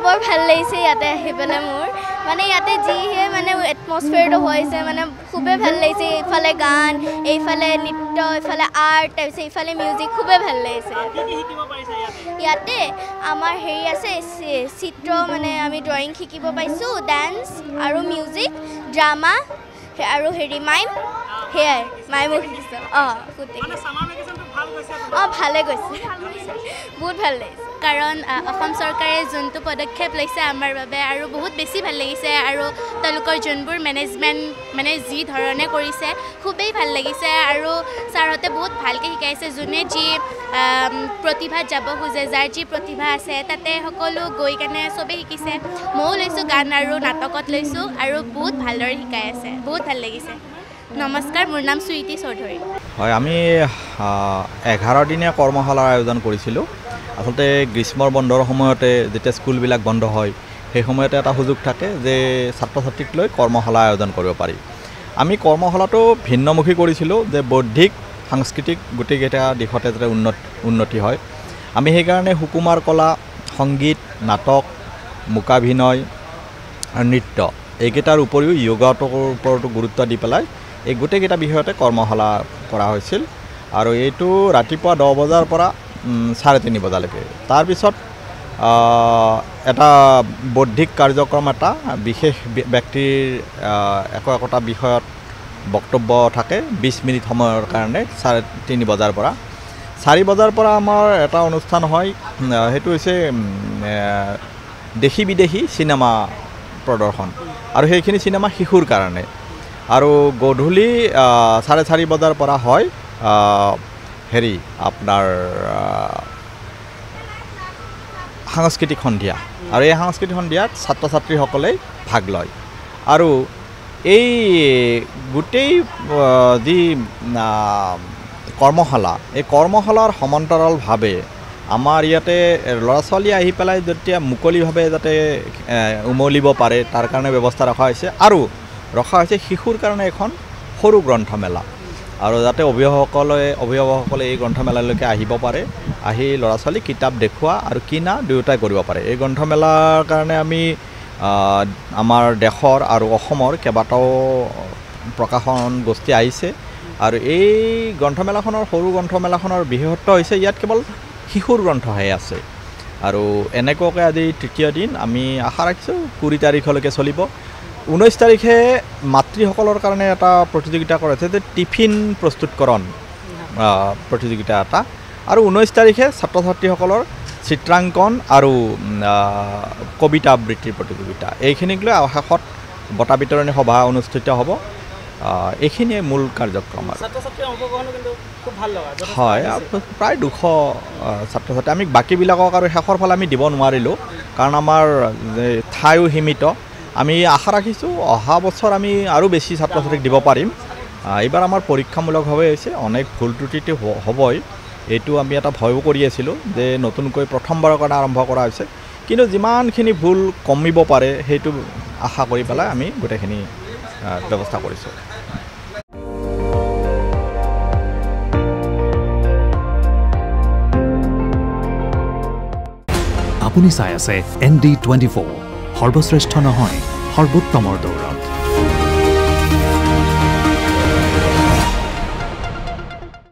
বৰ ভাল লাগিছে ইয়াতে আহি পেলাই মোৰ মানে ইয়াতে যিহে মানে এটমছফিয়াৰটো হৈছে মানে খুবেই ভাল লাগিছে এইফালে গান এইফালে নৃত্য এইফালে আৰ্ট তাৰপিছত এইফালে মিউজিক খুবেই ভাল লাগিছে ইয়াতে আমাৰ হেৰি আছে চিত্ৰ মানে আমি ড্ৰয়িং শিকিব পাইছোঁ ডান্স আৰু মিউজিক ড্ৰামা আৰু হেৰি মাইম সেয়াই মাইমো শিকিছোঁ ভালে গৈছে বহুত ভাল লাগিছে কাৰণ অসম চৰকাৰে যোনটো পদক্ষেপ লৈছে আমাৰ বাবে আৰু বহুত বেছি ভাল লাগিছে আৰু তেওঁলোকৰ যোনবোৰ মেনেজমেণ্ট মানে যি ধৰণে কৰিছে খুবেই ভাল লাগিছে আৰু ছাৰহঁতে বহুত ভালকৈ শিকাইছে যোনে যি প্ৰতিভাত যাব খোজে যাৰ যি প্ৰতিভা আছে তাতে সকলো গৈ কেনে চবেই শিকিছে ময়ো লৈছোঁ গান আৰু নাটকত লৈছোঁ আৰু বহুত ভালদৰে শিকাই আছে বহুত ভাল লাগিছে নমস্কাৰ মোৰ নাম সুইটি চৌধুৰী হয় আমি 11 দিনীয়া কৰ্মশালাৰ আয়োজন কৰিছিলোঁ আসলতে গ্ৰীষ্মৰ বন্ধৰ সময়তে যেতিয়া স্কুলবিলাক বন্ধ হয় সেই সময়তে এটা সুযোগ থাকে যে ছাত্ৰ ছাত্ৰীক লৈ কৰ্মশালা আয়োজন কৰিব পাৰি আমি কৰ্মশালাটো ভিন্নমুখী কৰিছিলোঁ যে বৌদ্ধিক সাংস্কৃতিক গোটেইকেইটা দিশতে যাতে উন্নতি হয় আমি সেইকাৰণে সুকুমাৰ কলা সংগীত নাটক মূকাভিনয় নৃত্য এইকেইটাৰ উপৰিও যোগাটোৰ ওপৰতো গুৰুত্ব দি পেলাই এই গোটেইকেইটা বিষয়তে কৰ্মশালা কৰা হৈছিল আৰু এইটো ৰাতিপুৱা 10 বজাৰ পৰা 3:30 বজালৈকে তাৰপিছত এটা বৌদ্ধিক কাৰ্যক্ৰম এটা বিশেষ ব্যক্তিৰ একোটা বিষয়ত বক্তব্য থাকে 20 মিনিট সময়ৰ কাৰণে 3:30 বজাৰ পৰা 4 বজাৰ পৰা আমাৰ এটা অনুষ্ঠান হয় সেইটো হৈছে দেশী বিদেশী সিনেমা প্ৰদৰ্শন আৰু সেইখিনি সিনেমা শিশুৰ কাৰণে আৰু গধূলি 4:30 বজাৰ পৰা হয় হেৰি আপোনাৰ সাংস্কৃতিক সন্ধিয়া আৰু এই সাংস্কৃতিক সন্ধিয়াত ছাত্ৰ ছাত্ৰীসকলে ভাগ লয় আৰু এই গোটেই যি কৰ্মশালা এই কৰ্মশালাৰ সমান্তৰালভাৱে আমাৰ ইয়াতে ল'ৰা ছোৱালী আহি পেলাই যেতিয়া মুকলিভাৱে যাতে উমলিব পাৰে তাৰ কাৰণে ব্যৱস্থা ৰখা হৈছে আৰু ৰখা হৈছে শিশুৰ কাৰণে এখন সৰু গ্ৰন্থমেলা আৰু যাতে অভিভাৱকসকলে এই গ্ৰন্থমেলালৈকে আহিব পাৰে আহি ল'ৰা ছোৱালী কিতাপ দেখুওৱা আৰু কিনা দুয়োটাই কৰিব পাৰে এই গ্ৰন্থমেলাৰ কাৰণে আমি আমাৰ দেশৰ আৰু অসমৰ কেইবাটাও প্ৰকাশন গোষ্ঠী আহিছে আৰু এই গ্ৰন্থমেলাখনৰ সৰু গ্ৰন্থমেলাখনৰ বিশেষত্ব হৈছে ইয়াত কেৱল শিশুৰ গ্ৰন্থহে আছে আৰু এনেকুৱাকৈ আজি তৃতীয় দিন আমি আশা ৰাখিছোঁ 20 তাৰিখলৈকে চলিব 19 তাৰিখে মাতৃসকলৰ কাৰণে এটা প্ৰতিযোগিতা কৰাইছে যে টিফিন প্ৰস্তুতকৰণ প্ৰতিযোগিতা এটা আৰু 19 তাৰিখে ছাত্ৰ ছাত্ৰীসকলৰ চিত্ৰাংকন আৰু কবিতা আবৃত্তিৰ প্ৰতিযোগিতা এইখিনিক লৈ শেষত বঁটা বিতৰণী সভা অনুষ্ঠিত হ'ব এইখিনিয়ে মূল কাৰ্যক্ৰম আৰু হয় প্ৰায় 200 ছাত্ৰ ছাত্ৰী আমি বাকীবিলাকক আৰু শেষৰ ফালে আমি দিব নোৱাৰিলোঁ কাৰণ আমাৰ ঠাইও সীমিত আমি আশা ৰাখিছোঁ অহা বছৰ আমি আৰু বেছি ছাত্ৰ ছাত্ৰীক দিব পাৰিম এইবাৰ আমাৰ পৰীক্ষামূলকভাৱে হৈছে অনেক ভুল ত্ৰুটিটো হ'বই এইটো আমি এটা ভয়ো কৰি আছিলোঁ যে নতুনকৈ প্ৰথমবাৰৰ কাৰণে আৰম্ভ কৰা হৈছে কিন্তু যিমানখিনি ভুল কমিব পাৰে সেইটো আশা কৰি পেলাই আমি গোটেইখিনি ব্যৱস্থা কৰিছোঁ আপুনি চাই আছে ND24 সৰ্বশ্ৰেষ্ঠ নহয় সৰ্বোত্তমৰ দৌৰ